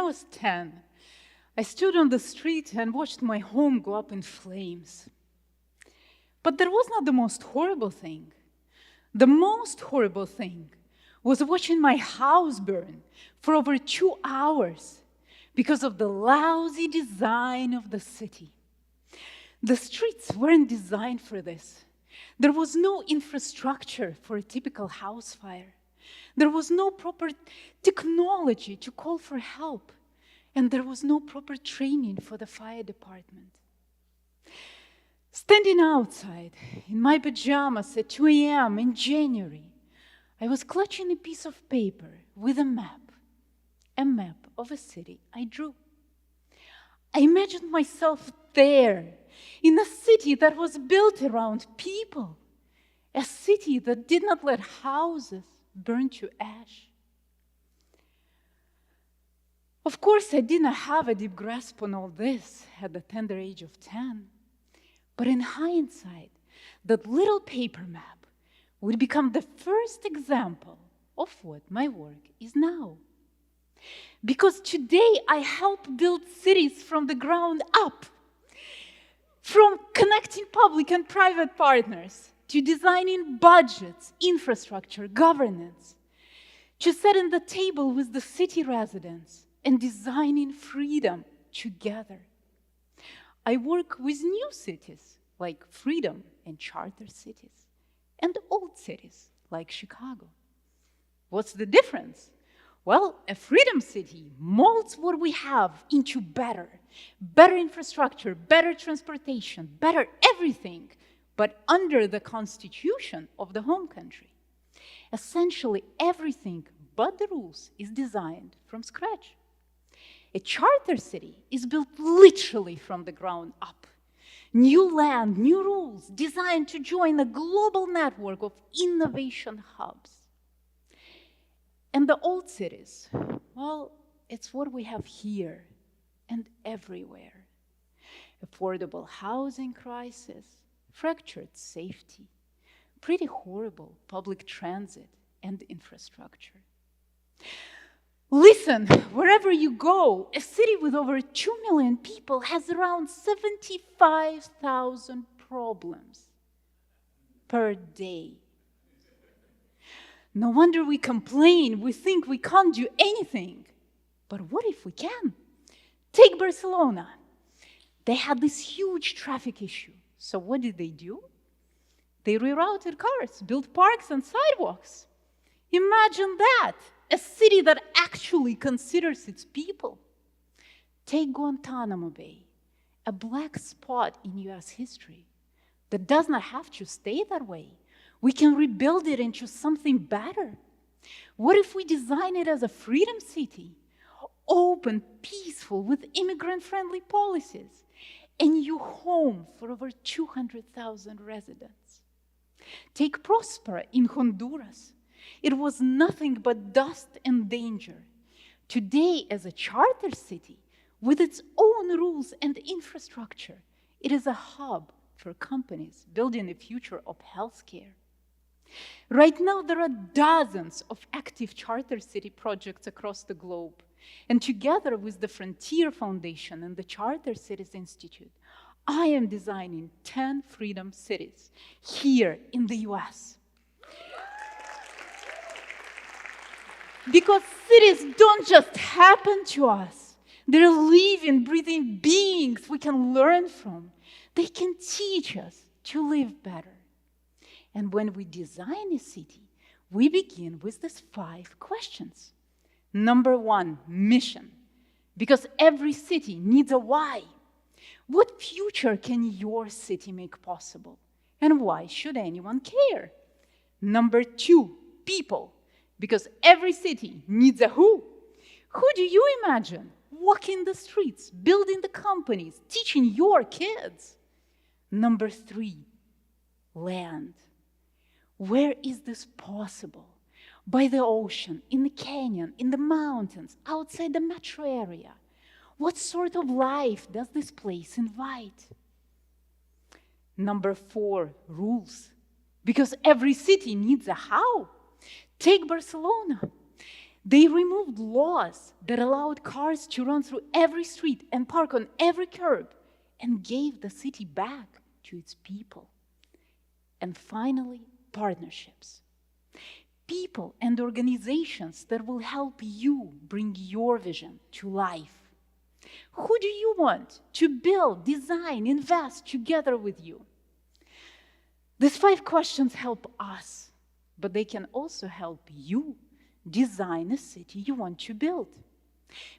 was 10, I stood on the street and watched my home go up in flames. But that was not the most horrible thing. The most horrible thing was watching my house burn for over 2 hours because of the lousy design of the city. The streets weren't designed for this. There was no infrastructure for a typical house fire. There was no proper technology to call for help. And there was no proper training for the fire department. Standing outside in my pajamas at 2 a.m. in January, I was clutching a piece of paper with a map of a city I drew. I imagined myself there, in a city that was built around people, a city that did not let houses burn to ash. Of course, I did not have a deep grasp on all this at the tender age of 10. But in hindsight, that little paper map would become the first example of what my work is now. Because today I help build cities from the ground up, from connecting public and private partners to designing budgets, infrastructure, governance, to setting the table with the city residents and designing freedom together. I work with new cities like Freedom and Charter cities, and old cities like Chicago. What's the difference? Well, a freedom city molds what we have into better infrastructure, better transportation, better everything, but under the constitution of the home country. Essentially, everything but the rules is designed from scratch. A charter city is built literally from the ground up. New land, new rules, designed to join a global network of innovation hubs. And the old cities, well, it's what we have here and everywhere. Affordable housing crisis, fractured safety, pretty horrible public transit and infrastructure. Listen, wherever you go, a city with over 2 million people has around 75,000 problems per day. No wonder we complain, we think we can't do anything. But what if we can? Take Barcelona. They had this huge traffic issue. So what did they do? They rerouted cars, built parks and sidewalks. Imagine that. A city that actually considers its people. Take Guantanamo Bay, a black spot in US history that does not have to stay that way. We can rebuild it into something better. What if we design it as a freedom city? Open, peaceful, with immigrant-friendly policies. A new home for over 200,000 residents. Take Prospera in Honduras. It was nothing but dust and danger. Today, as a charter city, with its own rules and infrastructure, it is a hub for companies building a future of healthcare. Right now, there are dozens of active charter city projects across the globe. And together with the Frontier Foundation and the Charter Cities Institute, I am designing 10 freedom cities here in the US. Because cities don't just happen to us. They're living, breathing beings we can learn from. They can teach us to live better. And when we design a city, we begin with these 5 questions. Number 1, mission. Because every city needs a why. What future can your city make possible? And why should anyone care? Number 2, people. Because every city needs a who. Who do you imagine walking the streets, building the companies, teaching your kids? Number 3, land. Where is this possible? By the ocean, in the canyon, in the mountains, outside the metro area. What sort of life does this place invite? Number 4, rules. Because every city needs a how. Take Barcelona. They removed laws that allowed cars to run through every street and park on every curb and gave the city back to its people. And finally, partnerships. People and organizations that will help you bring your vision to life. Who do you want to build, design, invest together with you? These 5 questions help us, but they can also help you design a city you want to build.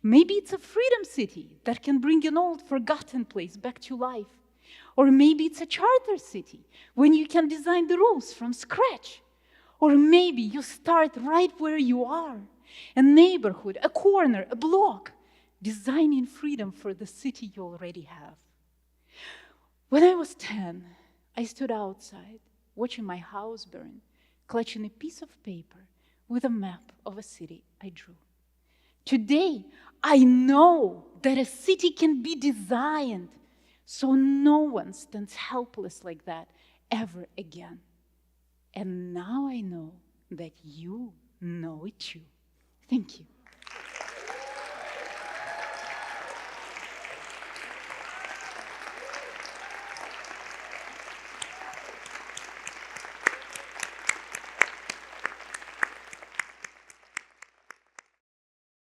Maybe it's a freedom city that can bring an old, forgotten place back to life. Or maybe it's a charter city when you can design the rules from scratch. Or maybe you start right where you are, a neighborhood, a corner, a block, designing freedom for the city you already have. When I was 10, I stood outside, watching my house burn, clutching a piece of paper with a map of a city I drew. Today, I know that a city can be designed so no one stands helpless like that ever again. And now I know that you know it too. Thank you.